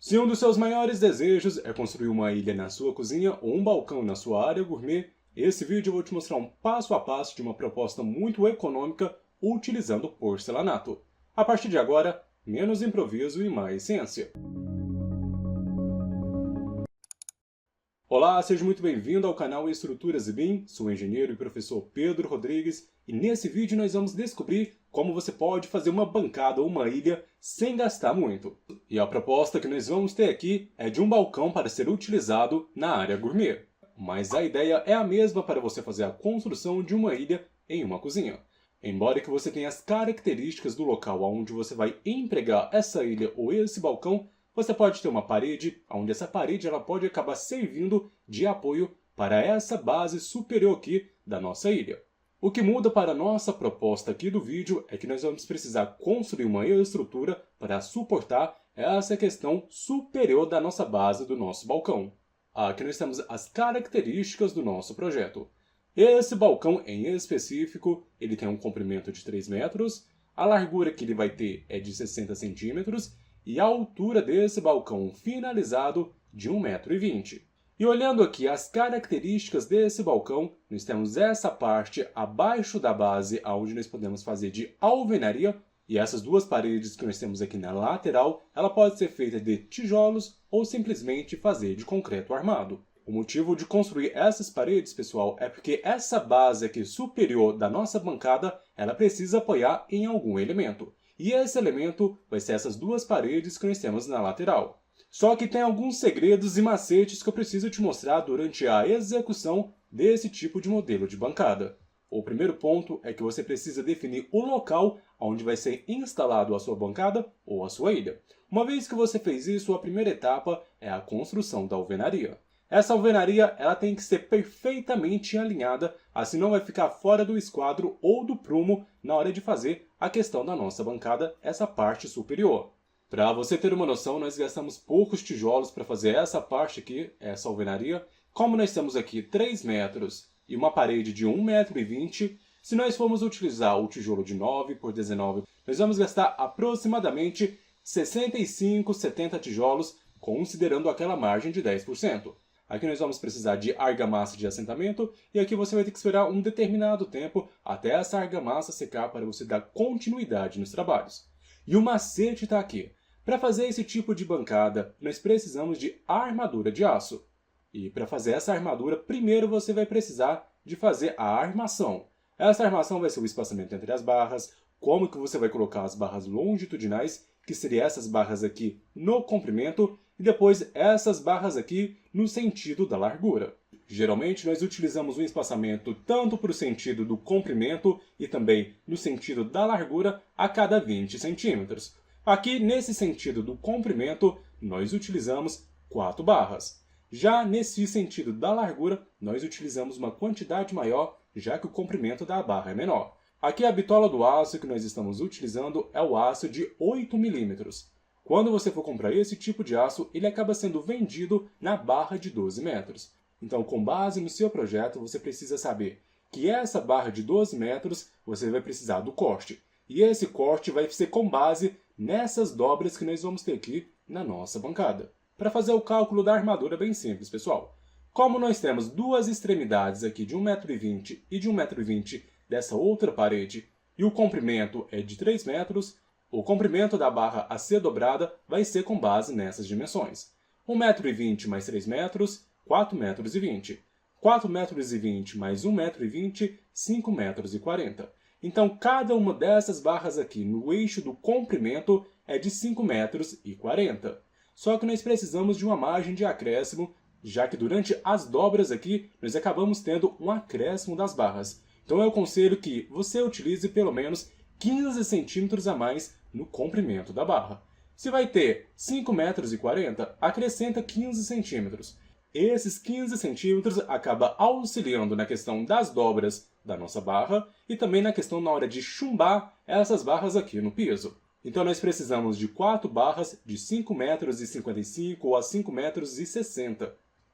Se um dos seus maiores desejos é construir uma ilha na sua cozinha ou um balcão na sua área gourmet, esse vídeo eu vou te mostrar um passo a passo de uma proposta muito econômica utilizando porcelanato. A partir de agora, menos improviso e mais ciência. Olá, seja muito bem-vindo ao canal Estruturas e BIM, sou o engenheiro e professor Pedro Rodrigues, e nesse vídeo nós vamos descobrir como você pode fazer uma bancada ou uma ilha sem gastar muito. E a proposta que nós vamos ter aqui é de um balcão para ser utilizado na área gourmet. Mas a ideia é a mesma para você fazer a construção de uma ilha em uma cozinha. Embora que você tenha as características do local onde você vai empregar essa ilha ou esse balcão, você pode ter uma parede, onde essa parede ela pode acabar servindo de apoio para essa base superior aqui da nossa ilha. O que muda para a nossa proposta aqui do vídeo é que nós vamos precisar construir uma estrutura para suportar essa questão superior da nossa base do nosso balcão. Aqui nós temos as características do nosso projeto. Esse balcão em específico, ele tem um comprimento de 3 metros, a largura que ele vai ter é de 60 centímetros, e a altura desse balcão finalizado de 1,20 m. E olhando aqui as características desse balcão, nós temos essa parte abaixo da base, onde nós podemos fazer de alvenaria, e essas duas paredes que nós temos aqui na lateral, ela pode ser feita de tijolos ou simplesmente fazer de concreto armado. O motivo de construir essas paredes, pessoal, é porque essa base aqui superior da nossa bancada, ela precisa apoiar em algum elemento. E esse elemento vai ser essas duas paredes que nós temos na lateral. Só que tem alguns segredos e macetes que eu preciso te mostrar durante a execução desse tipo de modelo de bancada. O primeiro ponto é que você precisa definir o local onde vai ser instalado a sua bancada ou a sua ilha. Uma vez que você fez isso, a primeira etapa é a construção da alvenaria. Essa alvenaria ela tem que ser perfeitamente alinhada, assim não vai ficar fora do esquadro ou do prumo na hora de fazer a questão da nossa bancada, essa parte superior. Para você ter uma noção, nós gastamos poucos tijolos para fazer essa parte aqui, essa alvenaria. Como nós temos aqui 3 metros e uma parede de 1,20 m, se nós formos utilizar o tijolo de 9 por 19, nós vamos gastar aproximadamente 65, 70 tijolos, considerando aquela margem de 10%. Aqui nós vamos precisar de argamassa de assentamento e aqui você vai ter que esperar um determinado tempo até essa argamassa secar para você dar continuidade nos trabalhos. E o macete está aqui. Para fazer esse tipo de bancada, nós precisamos de armadura de aço. E para fazer essa armadura, primeiro você vai precisar de fazer a armação. Essa armação vai ser o espaçamento entre as barras, como que você vai colocar as barras longitudinais, que seriam essas barras aqui no comprimento, e depois essas barras aqui no sentido da largura. Geralmente nós utilizamos um espaçamento tanto para o sentido do comprimento e também no sentido da largura a cada 20 centímetros. Aqui nesse sentido do comprimento nós utilizamos 4 barras. Já nesse sentido da largura nós utilizamos uma quantidade maior, já que o comprimento da barra é menor. Aqui a bitola do aço que nós estamos utilizando é o aço de 8 milímetros. Quando você for comprar esse tipo de aço, ele acaba sendo vendido na barra de 12 metros. Então, com base no seu projeto, você precisa saber que essa barra de 12 metros, você vai precisar do corte. E esse corte vai ser com base nessas dobras que nós vamos ter aqui na nossa bancada. Para fazer o cálculo da armadura é bem simples, pessoal. Como nós temos duas extremidades aqui de 1,20 m e de 1,20 m dessa outra parede, e o comprimento é de 3 metros, o comprimento da barra a ser dobrada vai ser com base nessas dimensões. 1,20 m mais 3 metros, 4,20 m. 4,20 m mais 1,20 m, 5,40 m. Então, cada uma dessas barras aqui no eixo do comprimento é de 5,40 m. Só que nós precisamos de uma margem de acréscimo, já que durante as dobras aqui, nós acabamos tendo um acréscimo das barras. Então, eu aconselho que você utilize pelo menos 15 centímetros a mais no comprimento da barra. Se vai ter 5,40 m, acrescenta 15 centímetros. Esses 15 centímetros acaba auxiliando na questão das dobras da nossa barra e também na questão na hora de chumbar essas barras aqui no piso. Então nós precisamos de 4 barras de 5,55 m ou a 5,60 m.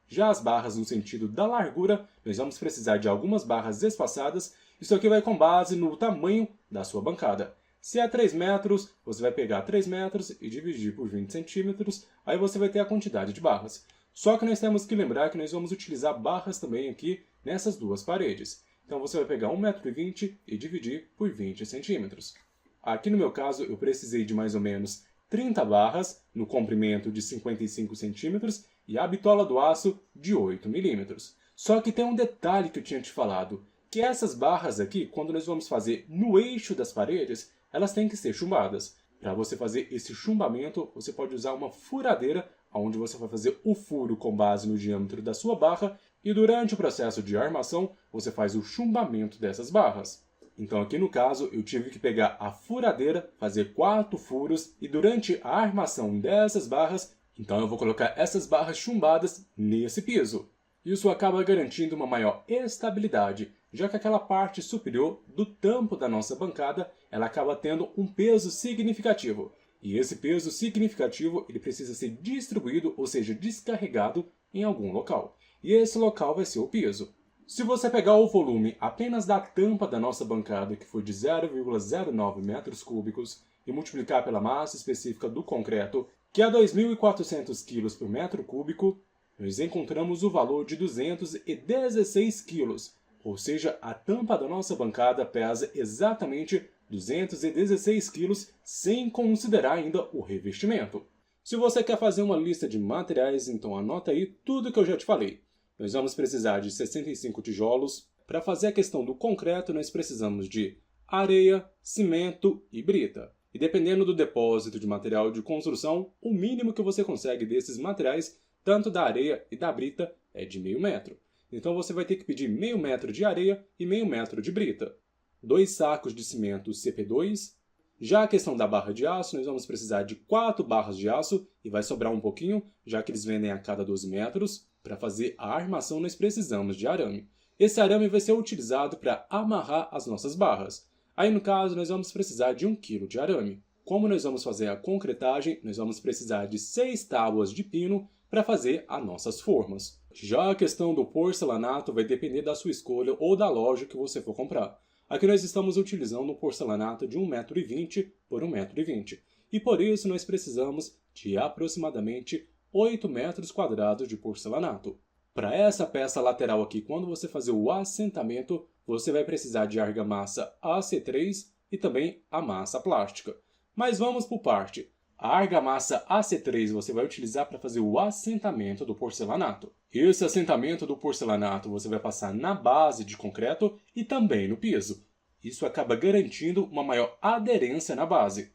Já as barras no sentido da largura, nós vamos precisar de algumas barras espaçadas. Isso aqui vai com base no tamanho da sua bancada. Se é 3 metros, você vai pegar 3 metros e dividir por 20 centímetros, aí você vai ter a quantidade de barras. Só que nós temos que lembrar que nós vamos utilizar barras também aqui nessas duas paredes. Então você vai pegar 1,20 m e dividir por 20 centímetros. Aqui no meu caso eu precisei de mais ou menos 30 barras no comprimento de 55 centímetros e a bitola do aço de 8 milímetros. Só que tem um detalhe que eu tinha te falado, que essas barras aqui, quando nós vamos fazer no eixo das paredes, elas têm que ser chumbadas. Para você fazer esse chumbamento, você pode usar uma furadeira, onde você vai fazer o furo com base no diâmetro da sua barra, e durante o processo de armação, você faz o chumbamento dessas barras. Então aqui no caso, eu tive que pegar a furadeira, fazer 4 furos, e durante a armação dessas barras, então eu vou colocar essas barras chumbadas nesse piso. Isso acaba garantindo uma maior estabilidade, já que aquela parte superior do tampo da nossa bancada, ela acaba tendo um peso significativo. E esse peso significativo ele precisa ser distribuído, ou seja, descarregado em algum local. E esse local vai ser o piso. Se você pegar o volume apenas da tampa da nossa bancada, que foi de 0,09 metros cúbicos, e multiplicar pela massa específica do concreto, que é 2.400 kg por metro cúbico, nós encontramos o valor de 216 kg, ou seja, a tampa da nossa bancada pesa exatamente 216 kg, sem considerar ainda o revestimento. Se você quer fazer uma lista de materiais, então anota aí tudo que eu já te falei. Nós vamos precisar de 65 tijolos. Para fazer a questão do concreto, nós precisamos de areia, cimento e brita. E dependendo do depósito de material de construção, o mínimo que você consegue desses materiais, tanto da areia e da brita, é de meio metro. Então você vai ter que pedir meio metro de areia e meio metro de brita. 2 sacos de cimento CP2. Já a questão da barra de aço, nós vamos precisar de 4 barras de aço, e vai sobrar um pouquinho, já que eles vendem a cada 12 metros. Para fazer a armação, nós precisamos de arame. Esse arame vai ser utilizado para amarrar as nossas barras. Aí, no caso, nós vamos precisar de 1 kg de arame. Como nós vamos fazer a concretagem, nós vamos precisar de 6 tábuas de pino para fazer as nossas formas. Já a questão do porcelanato vai depender da sua escolha ou da loja que você for comprar. Aqui nós estamos utilizando um porcelanato de 1,20 m por 1,20 m. E por isso nós precisamos de aproximadamente 8 metros quadrados de porcelanato. Para essa peça lateral aqui, quando você fazer o assentamento, você vai precisar de argamassa AC3 e também a massa plástica. Mas vamos por parte. A argamassa AC3 você vai utilizar para fazer o assentamento do porcelanato. Esse assentamento do porcelanato você vai passar na base de concreto e também no piso. Isso acaba garantindo uma maior aderência na base.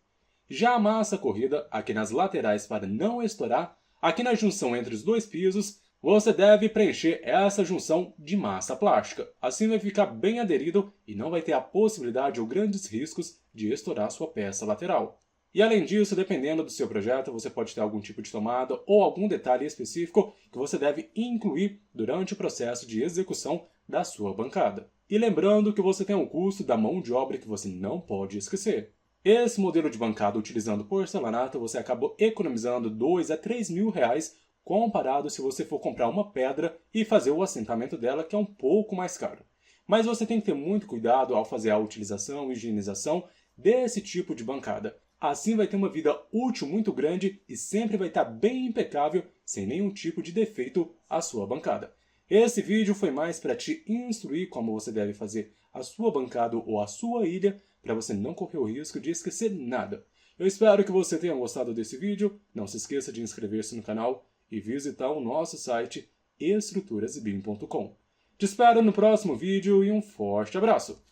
Já a massa corrida, aqui nas laterais para não estourar, aqui na junção entre os dois pisos, você deve preencher essa junção de massa plástica. Assim vai ficar bem aderido e não vai ter a possibilidade ou grandes riscos de estourar sua peça lateral. E além disso, dependendo do seu projeto, você pode ter algum tipo de tomada ou algum detalhe específico que você deve incluir durante o processo de execução da sua bancada. E lembrando que você tem um custo da mão de obra que você não pode esquecer. Esse modelo de bancada utilizando porcelanato, você acabou economizando 2 a 3 mil reais comparado se você for comprar uma pedra e fazer o assentamento dela, que é um pouco mais caro. Mas você tem que ter muito cuidado ao fazer a utilização e higienização desse tipo de bancada. Assim vai ter uma vida útil muito grande e sempre vai estar bem impecável, sem nenhum tipo de defeito a sua bancada. Esse vídeo foi mais para te instruir como você deve fazer a sua bancada ou a sua ilha, para você não correr o risco de esquecer nada. Eu espero que você tenha gostado desse vídeo, não se esqueça de inscrever-se no canal e visitar o nosso site estruturasbim.com. Te espero no próximo vídeo e um forte abraço!